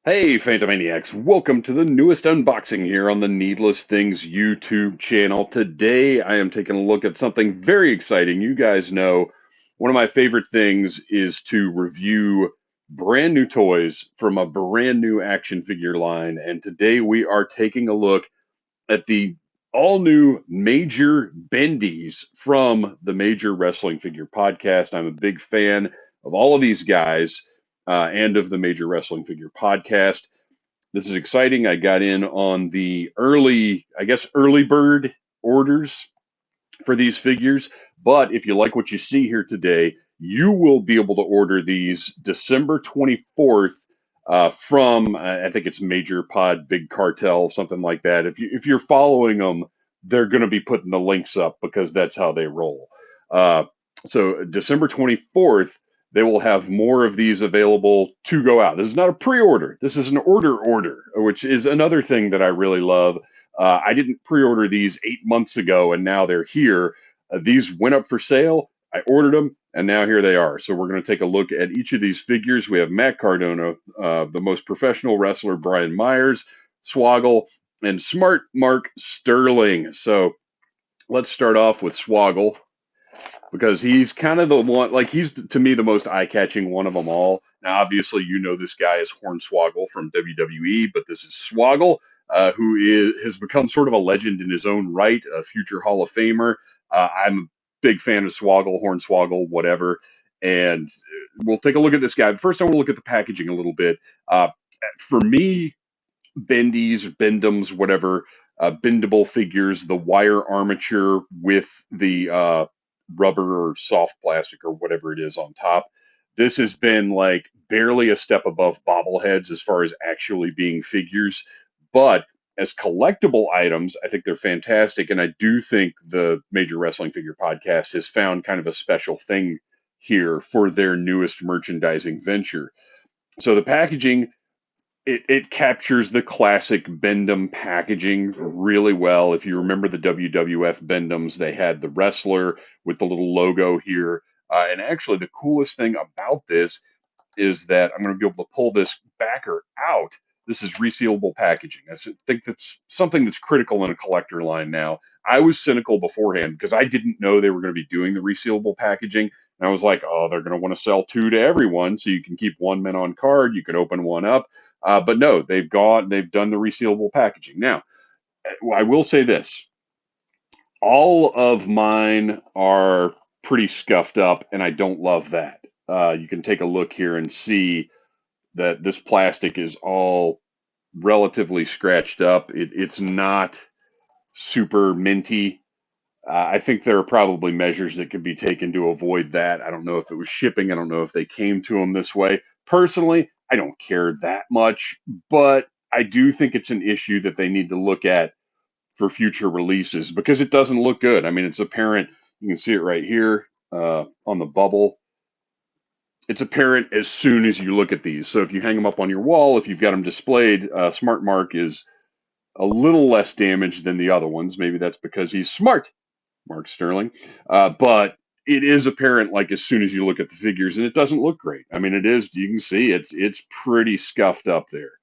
Hey, Phantomaniacs, welcome to the newest unboxing here on the Needless Things YouTube channel. Today I am taking a look at something very exciting. You guys know one of my favorite things is to review brand new toys from a brand new action figure line. And today we are taking a look at the all new Major Bendies from the Major Wrestling Figure Podcast. I'm a big fan of all of these guys and of the Major Wrestling Figure Podcast. This is exciting. I got in on the early bird orders for these figures. But if you like what you see here today, you will be able to order these December 24th from I think it's Major Pod, Big Cartel, something like that. If you're following them, they're going to be putting the links up because that's how they roll. So December 24th, they will have more of these available to go out. This is not a pre-order. This is an order, which is another thing that I really love. I didn't pre-order these 8 months ago, and now they're here. These went up for sale. I ordered them, and now here they are. So we're going to take a look at each of these figures. We have Matt Cardona, the most professional wrestler, Brian Myers, Swoggle, and Smart Mark Sterling. So let's start off with Swoggle because he's kind of the one, like he's to me the most eye-catching one of them all. Now, obviously, you know this guy is Hornswoggle from WWE, but this is Swoggle, has become sort of a legend in his own right, a future Hall of Famer. I'm a big fan of Swoggle, Hornswoggle, whatever, and we'll take a look at this guy. But first, I want to look at the packaging a little bit. For me, bendies, bendums, whatever, bendable figures, the wire armature with the rubber or soft plastic or whatever it is on top. This has been like barely a step above bobbleheads as far as actually being figures. But as collectible items, I think they're fantastic. And I do think the Major Wrestling Figure Podcast has found kind of a special thing here for their newest merchandising venture. So the packaging, it captures the classic Bendum packaging really well. If you remember the WWF Bendums, they had the wrestler with the little logo here. And actually, the coolest thing about this is that I'm going to be able to pull this backer out. This is resealable packaging. I think that's something that's critical in a collector line now. I was cynical beforehand because I didn't know they were going to be doing the resealable packaging. And I was like, oh, they're going to want to sell two to everyone so you can keep one mint on card. You can open one up. But no, they've done the resealable packaging. Now, I will say this. All of mine are pretty scuffed up, and I don't love that. You can take a look here and see that this plastic is all relatively scratched up. It's not super minty. I think there are probably measures that could be taken to avoid that. I don't know if it was shipping. I don't know if they came to them this way. Personally, I don't care that much, but I do think it's an issue that they need to look at for future releases because it doesn't look good. I mean, it's apparent. You can see it right here on the bubble. It's apparent as soon as you look at these. So if you hang them up on your wall, if you've got them displayed, Smart Mark is a little less damaged than the other ones. Maybe that's because he's smart, Mark Sterling. But it is apparent, like as soon as you look at the figures, and it doesn't look great. I mean, it is. You can see it's pretty scuffed up there.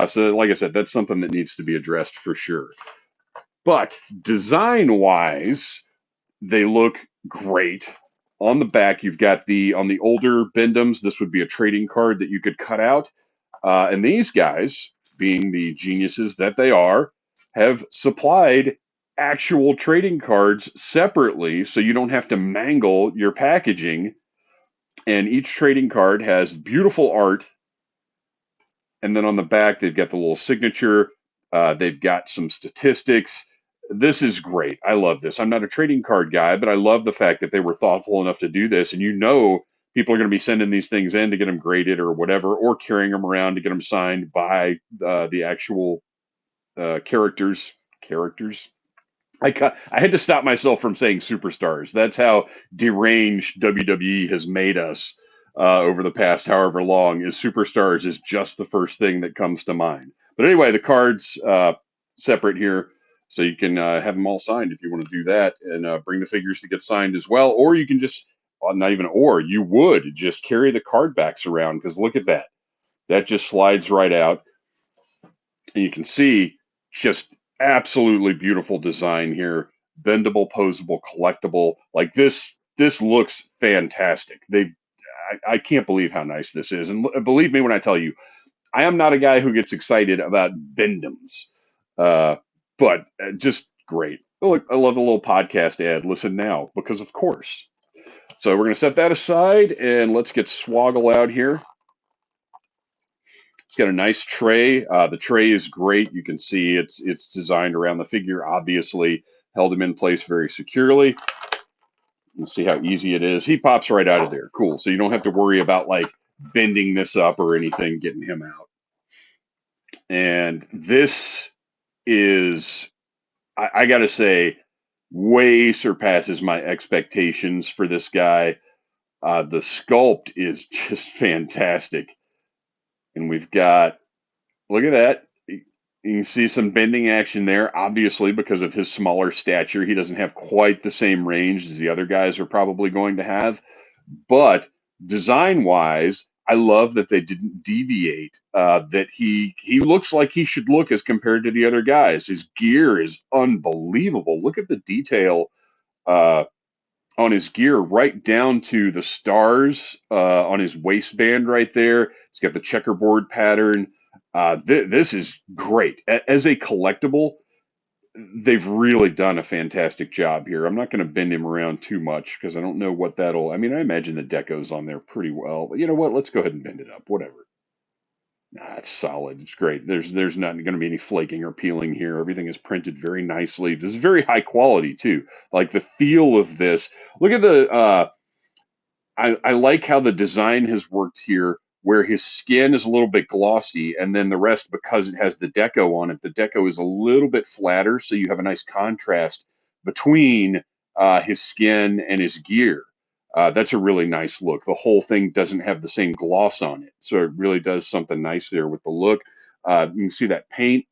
So, like I said, that's something that needs to be addressed for sure. But design-wise, they look great. On the back, you've got on the older Bendums, this would be a trading card that you could cut out. And these guys, being the geniuses that they are, have supplied actual trading cards separately so you don't have to mangle your packaging. And each trading card has beautiful art. And then on the back, they've got the little signature. They've got some statistics. This is great. I love this. I'm not a trading card guy, but I love the fact that they were thoughtful enough to do this. And you know, people are going to be sending these things in to get them graded or whatever, or carrying them around to get them signed by the actual characters. Characters. I had to stop myself from saying superstars. That's how deranged WWE has made us over the past however long. Is superstars is just the first thing that comes to mind. But anyway, the cards separate here, so you can have them all signed if you want to do that, and bring the figures to get signed as well. Or you can just, well, not even or, you would just carry the card backs around because look at that. That just slides right out. And you can see just absolutely beautiful design here. Bendable, posable, collectible. Like this looks fantastic. I can't believe how nice this is. And believe me when I tell you, I am not a guy who gets excited about bendums. Uh, but just great. Oh, look, I love the little podcast ad. Listen now, because of course. So we're going to set that aside and let's get Swoggle out here. It's got a nice tray. The tray is great. You can see it's designed around the figure, obviously held him in place very securely. Let's see how easy it is. He pops right out of there. Cool. So you don't have to worry about like bending this up or anything, getting him out. And this is, I got to say, way surpasses my expectations for this guy. The sculpt is just fantastic. And we've got, look at that. You can see some bending action there, obviously, because of his smaller stature. He doesn't have quite the same range as the other guys are probably going to have. But design-wise, I love that they didn't deviate, that he looks like he should look as compared to the other guys. His gear is unbelievable. Look at the detail uh, on his gear, right down to the stars on his waistband right there. He's got the checkerboard pattern. This is great. As a collectible, they've really done a fantastic job here. I'm not going to bend him around too much because I don't know what that'll. I mean, I imagine the deco's on there pretty well. But you know what? Let's go ahead and bend it up. Whatever. Nah, it's solid. It's great. There's not going to be any flaking or peeling here. Everything is printed very nicely. This is very high quality too. Like the feel of this. Look at the. I like how the design has worked here, where his skin is a little bit glossy, and then the rest, because it has the deco on it, the deco is a little bit flatter, so you have a nice contrast between his skin and his gear. That's a really nice look. The whole thing doesn't have the same gloss on it, so it really does something nice there with the look. You can see that paint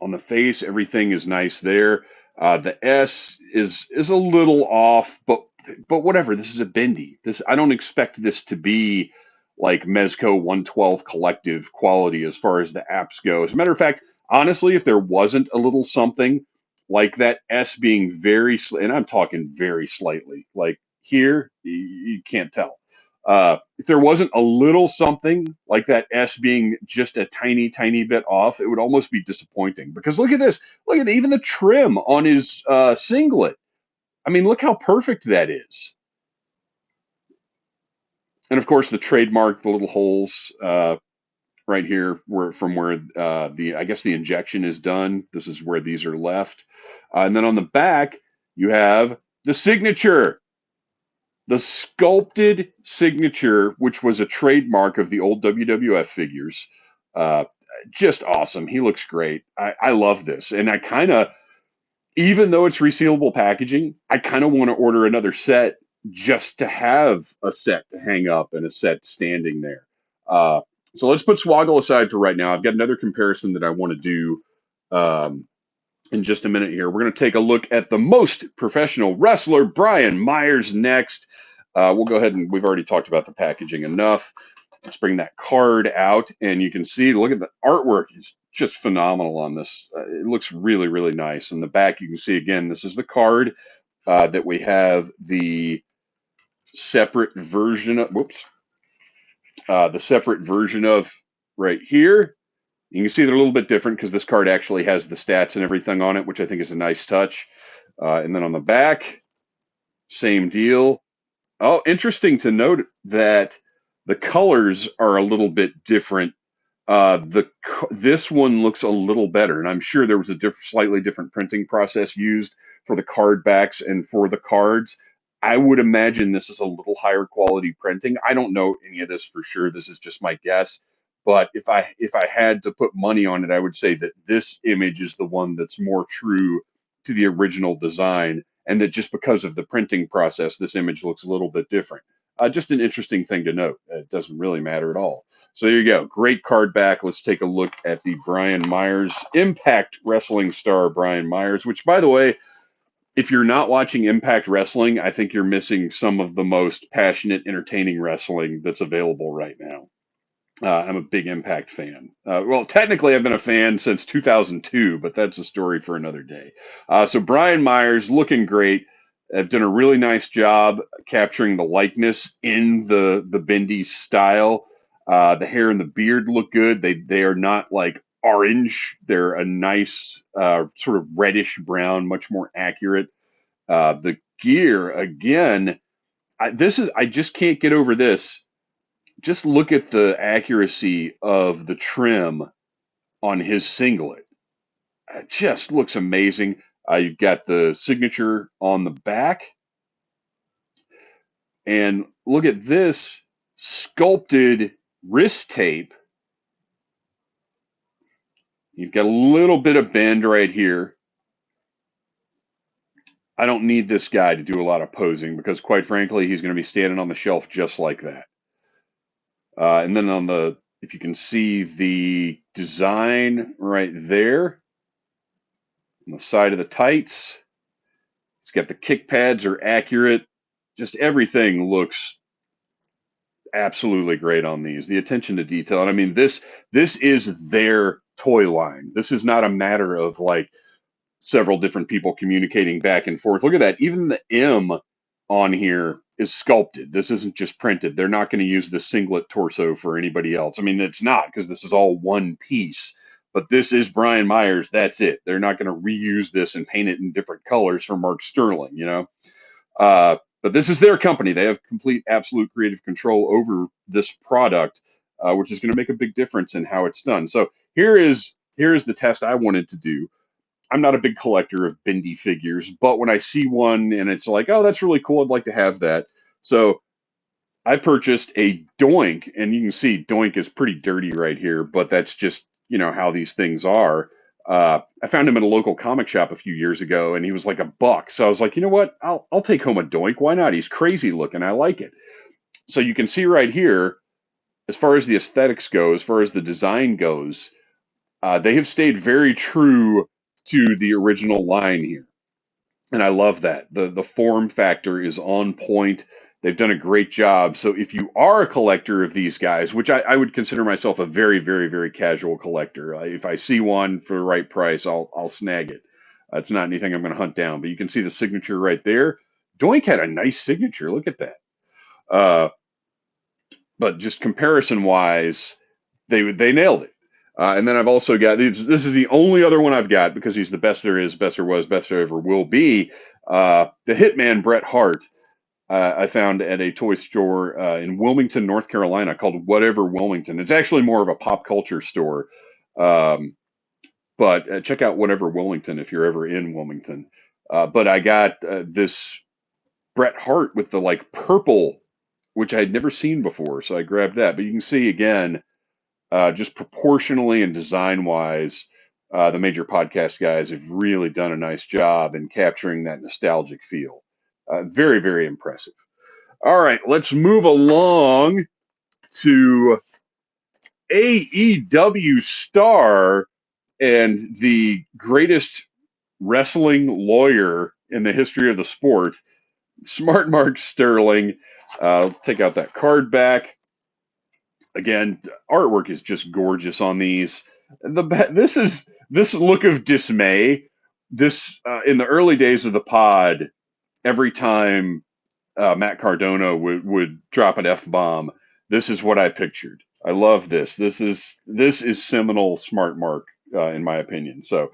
on the face. Everything is nice there. The S is a little off, but whatever. This is a bendy. This I don't expect this to be like Mezco 112 collective quality as far as the apps go. As a matter of fact, honestly, if there wasn't a little something like that S being and I'm talking very slightly, like here, you can't tell. If there wasn't a little something like that S being just a tiny, tiny bit off, it would almost be disappointing. Because look at this. Look at even the trim on his singlet. I mean, look how perfect that is. And of course, the trademark, the little holes right here, where I guess the injection is done. This is where these are left. And then on the back, you have the signature. The sculpted signature, which was a trademark of the old WWF figures. Uh, just awesome. He looks great. I love this. And I kind of, even though it's resealable packaging, I kind of want to order another set just to have a set to hang up and a set standing there. So let's put Swoggle aside for right now. I've got another comparison that I want to do in just a minute here. We're going to take a look at the most professional wrestler, Brian Myers, next. We'll go ahead and we've already talked about the packaging enough. Let's bring that card out, and you can see, look at the artwork. It's just phenomenal on this. It looks really, really nice. In the back, you can see, again, this is the card that we have the separate version of, the separate version of right here. You can see they're a little bit different because this card actually has the stats and everything on it, which I think is a nice touch. And then on the back, same deal. Oh, interesting to note that the colors are a little bit different. This one looks a little better, and I'm sure there was a slightly different printing process used for the card backs and for the cards. I would imagine this is a little higher quality printing. I don't know any of this for sure. This is just my guess. But if I had to put money on it, I would say that this image is the one that's more true to the original design, and that just because of the printing process, this image looks a little bit different. Just an interesting thing to note. It doesn't really matter at all. So there you go. Great card back. Let's take a look at the Brian Myers, Impact Wrestling star Brian Myers, which, by the way, if you're not watching Impact Wrestling, I think you're missing some of the most passionate, entertaining wrestling that's available right now. I'm a big Impact fan. Well, technically, I've been a fan since 2002, but that's a story for another day. So Brian Myers looking great. I've done a really nice job capturing the likeness in the Bendy style. The hair and the beard look good. They are not like orange. They're a nice sort of reddish brown, much more accurate. The gear again. I just can't get over this. Just look at the accuracy of the trim on his singlet. It just looks amazing. You've got the signature on the back, and look at this sculpted wrist tape. You've got a little bit of bend right here. I don't need this guy to do a lot of posing because, quite frankly, he's going to be standing on the shelf just like that. And then if you can see the design right there on the side of the tights, it's got the kick pads are accurate. Just everything looks absolutely great on these. The attention to detail. And I mean, this is their toy line. This is not a matter of like several different people communicating back and forth. Look at that. Even the M on here is sculpted. This isn't just printed. They're not going to use the singlet torso for anybody else. I mean, it's not because this is all one piece. But this is Brian Myers. That's it. They're not going to reuse this and paint it in different colors for Mark Sterling, you know? But this is their company. They have complete, absolute creative control over this product, which is going to make a big difference in how it's done. So here is the test I wanted to do. I'm not a big collector of Bendy figures, but when I see one and it's like, oh, that's really cool, I'd like to have that. So I purchased a Doink, and you can see Doink is pretty dirty right here, but that's just, how these things are. I found him at a local comic shop a few years ago, and he was like $1. So I was like, you know what? I'll take home a Doink. Why not? He's crazy looking. I like it. So you can see right here, as far as the aesthetics go, as far as the design goes, they have stayed very true to the original line here. And I love that. The form factor is on point. They've done a great job. So if you are a collector of these guys, which I would consider myself a very, very, very casual collector, if I see one for the right price, I'll snag it. It's not anything I'm going to hunt down. But you can see the signature right there. Doink had a nice signature. Look at that. But just comparison wise, they nailed it. And then I've also got this is the only other one I've got because he's the best there is, best there was, best there ever will be. The Hitman Bret Hart. I found at a toy store in Wilmington, North Carolina, called Whatever Wilmington. It's actually more of a pop culture store, but check out Whatever Wilmington if you're ever in Wilmington. But I got this Bret Hart with the like purple, which I had never seen before, so I grabbed that. But you can see again, just proportionally and design wise, the Major Podcast guys have really done a nice job in capturing that nostalgic feel. Very, very impressive. All right, let's move along to AEW star and the greatest wrestling lawyer in the history of the sport, Smart Mark Sterling. Take out that card back. Again, artwork is just gorgeous on these. This look of dismay. This in the early days of the pod, every time Matt Cardona would drop an F-bomb, this is what I pictured. I love this. This is seminal Smart Mark in my opinion. So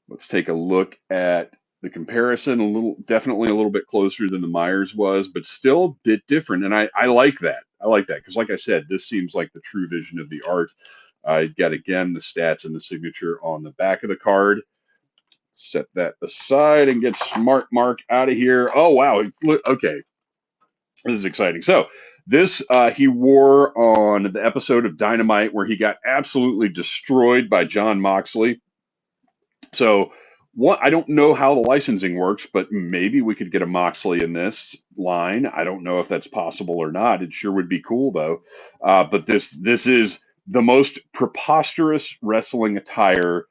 let's take a look at the comparison. Definitely a little bit closer than the Myers was, but still a bit different. And I like that. I like that because, like I said, this seems like the true vision of the art. I got again the stats and the signature on the back of the card. Set that aside and get Smart Mark out of here. Oh wow! Okay, this is exciting. So this he wore on the episode of Dynamite where he got absolutely destroyed by Jon Moxley. So I don't know how the licensing works, but maybe we could get a Moxley in this line. I don't know if that's possible or not. It sure would be cool though. But this is the most preposterous wrestling attire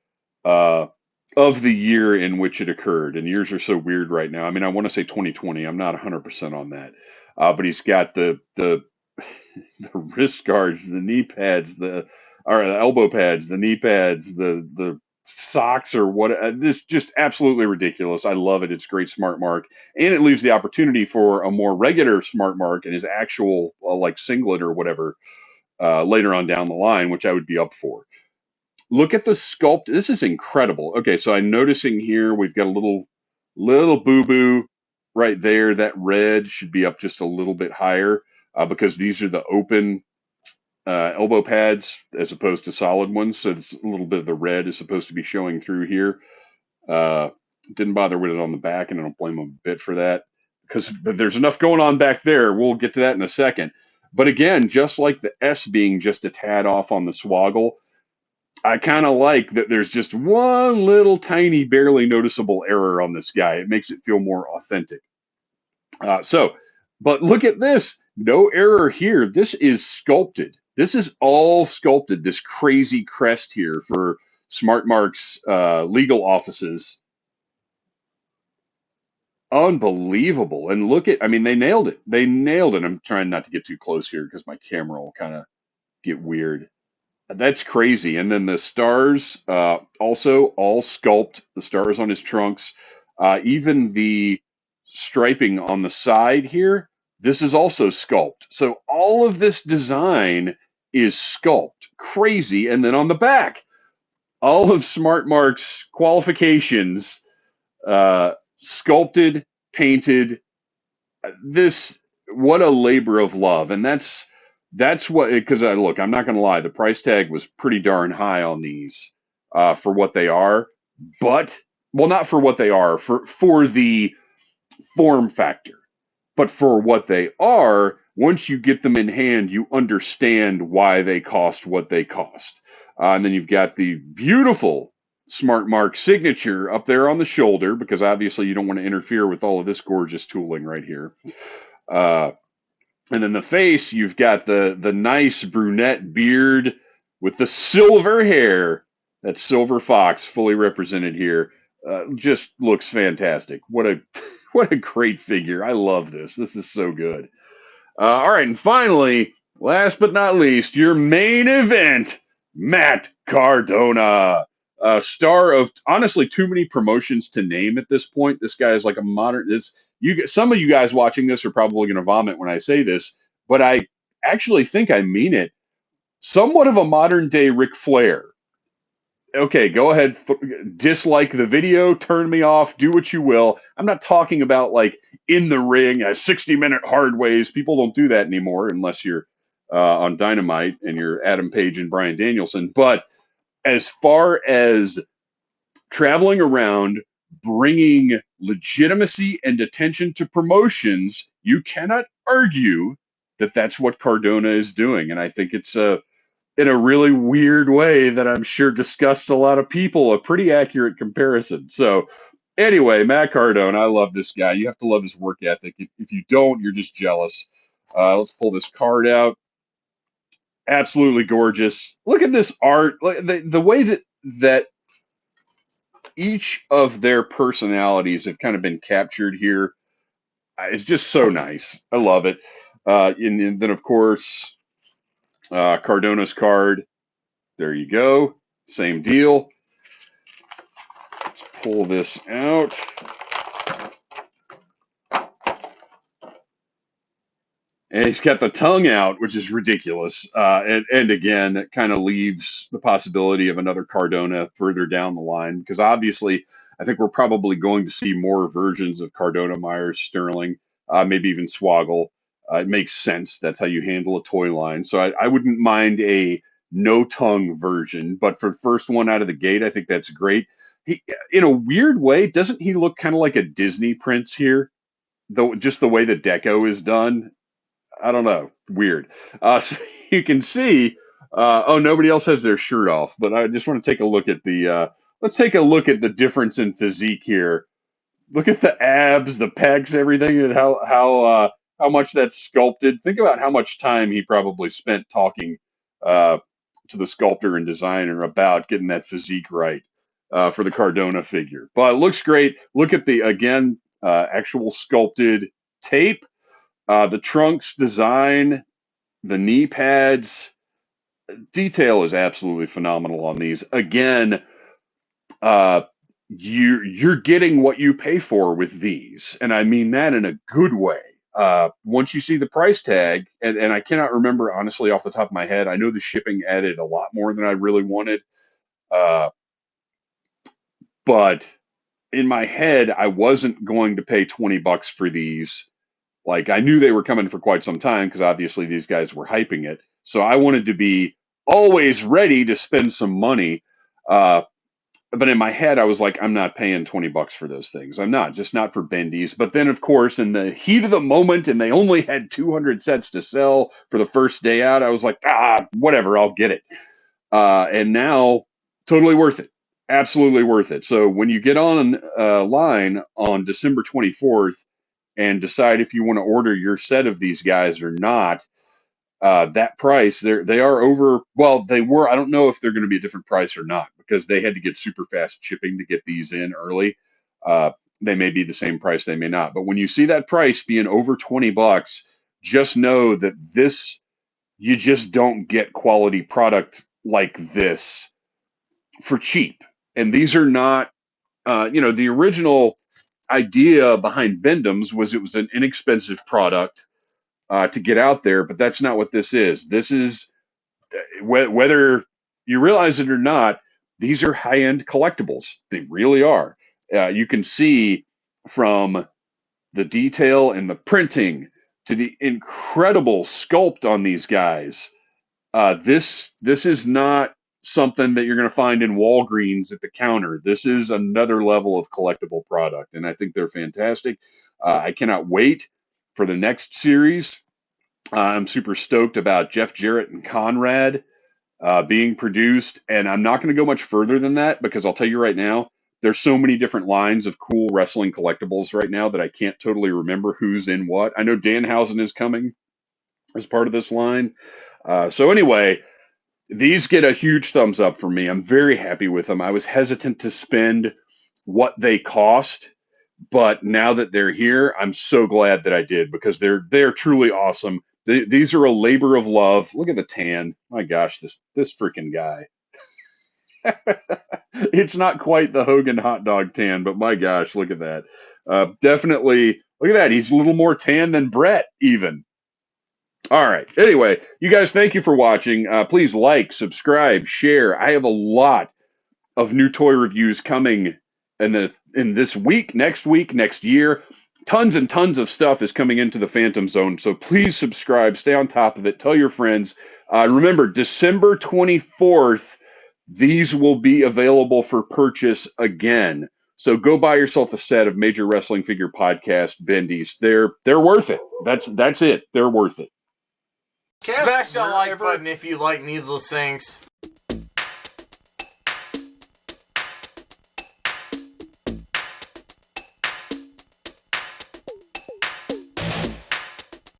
of the year in which it occurred. And years are so weird right now. I mean, I want to say 2020. I'm not 100% on that. But he's got the the wrist guards, the knee pads, the elbow pads, the knee pads, the socks or what. This just absolutely ridiculous. I love it. It's great smart mark, and it leaves the opportunity for a more regular smart mark and his actual like singlet or whatever later on down the line, which I would be up for. Look at the sculpt. This is incredible. Okay, so I'm noticing here we've got a little boo boo right there. That red should be up just a little bit higher because these are the open elbow pads as opposed to solid ones. So it's a little bit of the red is supposed to be showing through here. Uh, didn't bother with it on the back, and I don't blame them a bit for that because there's enough going on back there. We'll get to that in a second. But again, just like the S being just a tad off on the swoggle, I kind of like that there's just one little tiny, barely noticeable error on this guy. It makes it feel more authentic. But look at this. No error here. This is sculpted. This is all sculpted, this crazy crest here for Smart Mark's legal offices. Unbelievable. And look at, I mean, they nailed it. They nailed it. I'm trying not to get too close here because my camera will kind of get weird. That's crazy. And then the stars, also all sculpt, the stars on his trunks, even the striping on the side here, this is also sculpt. So all of this design is sculpt. Crazy. And then on the back, all of Smart Mark's qualifications, sculpted, painted. This, what a labor of love. And that's what, because look, I'm not going to lie, the price tag was pretty darn high on these for what they are, but well, not for what they are, for the form factor, but for what they are. Once you get them in hand, you understand why they cost what they cost, and then you've got the beautiful Smart Mark signature up there on the shoulder, because obviously you don't want to interfere with all of this gorgeous tooling right here. And then the face, you've got the nice brunette beard with the silver hair. That silver fox fully represented here. Just looks fantastic. What a what a great figure. I love this. This is so good. All right, and finally, last but not least, your main event, Matt Cardona. Star of honestly too many promotions to name at this point. This guy is like a modern. Some of you guys watching this are probably going to vomit when I say this, but I actually think I mean it. Somewhat of a modern day Ric Flair. Okay, go ahead, dislike the video, turn me off, do what you will. I'm not talking about like in the ring, 60-minute hard ways. People don't do that anymore unless you're on Dynamite and you're Adam Page and Bryan Danielson. But as far as traveling around, bringing legitimacy and attention to promotions, you cannot argue that that's what Cardona is doing. And I think it's in a really weird way that I'm sure disgusts a lot of people, a pretty accurate comparison. So anyway, Matt Cardona, I love this guy. You have to love his work ethic. If you don't, you're just jealous. Let's pull this card out. Absolutely gorgeous. Look at this art. The way that each of their personalities have kind of been captured here is just so nice. I love it. And then, of course, Cardona's card. There you go. Same deal. Let's pull this out. And he's got the tongue out, which is ridiculous. And again, it kind of leaves the possibility of another Cardona further down the line, because obviously I think we're probably going to see more versions of Cardona, Myers, Sterling, maybe even Swoggle. It makes sense. That's how you handle a toy line. So I wouldn't mind a no tongue version, but for the first one out of the gate, I think that's great. He, in a weird way, doesn't he look kind of like a Disney prince here? Though just the way the deco is done. I don't know. Weird. So you can see, oh, nobody else has their shirt off, but I just want to take a look at let's take a look at the difference in physique here. Look at the abs, the pecs, everything, and how much that's sculpted. Think about how much time he probably spent talking to the sculptor and designer about getting that physique right for the Cardona figure. But it looks great. Look at the, again, actual sculpted tape. The trunks design, The knee pads, detail is absolutely phenomenal on these. Again, uh, you're getting what you pay for with these, and I mean that in a good way. Once you see the price tag, and I cannot remember honestly off the top of my head, I know the shipping added a lot more than I really wanted, uh, but in my head, I wasn't going to pay $20 for these. Like I knew they were coming for quite some time because obviously these guys were hyping it, so I wanted to be always ready to spend some money. Uh, but in my head, I was like, I'm not paying $20 for those things. I'm not, just not for Bendies. But then, of course, in the heat of the moment, and they only had 200 sets to sell for the first day out, I was like, whatever, I'll get it. And now, totally worth it. Absolutely worth it. So when you get on line on December 24th and decide if you want to order your set of these guys or not, that price, they are over. Well, they were. I don't know if they're going to be a different price or not because they had to get super fast shipping to get these in early. Uh, they may be the same price, they may not. But when you see that price being over $20, just know that this, you just don't get quality product like this for cheap. And these are not, the original idea behind Bendham's was it was an inexpensive product to get out there, but that's not what this is. This is, whether you realize it or not, these are high-end collectibles. They really are. You can see from the detail and the printing to the incredible sculpt on these guys. This is not something that you're going to find in Walgreens at the counter. This is another level of collectible product, and I think they're fantastic. I cannot wait for the next series. I'm super stoked about Jeff Jarrett and Conrad being produced, and I'm not going to go much further than that because I'll tell you right now, there's so many different lines of cool wrestling collectibles right now that I can't totally remember who's in what. I know Danhausen is coming as part of this line. So anyway, these get a huge thumbs up for me. I'm very happy with them. I was hesitant to spend what they cost, but now that they're here, I'm so glad that I did because they're truly awesome. These are a labor of love. Look at the tan. My gosh, this freaking guy. It's not quite the Hogan hot dog tan, but my gosh, look at that. Definitely, look at that. He's a little more tan than Bret, even. All right. Anyway, you guys, thank you for watching. Please like, subscribe, share. I have a lot of new toy reviews coming in this week, next year. Tons and tons of stuff is coming into the Phantom Zone, so please subscribe, stay on top of it, tell your friends. Remember, December 24th, these will be available for purchase again. So go buy yourself a set of Major Wrestling Figure Podcast Bendies. They're worth it. That's it. They're worth it. Smash that like button if you like Needless Things.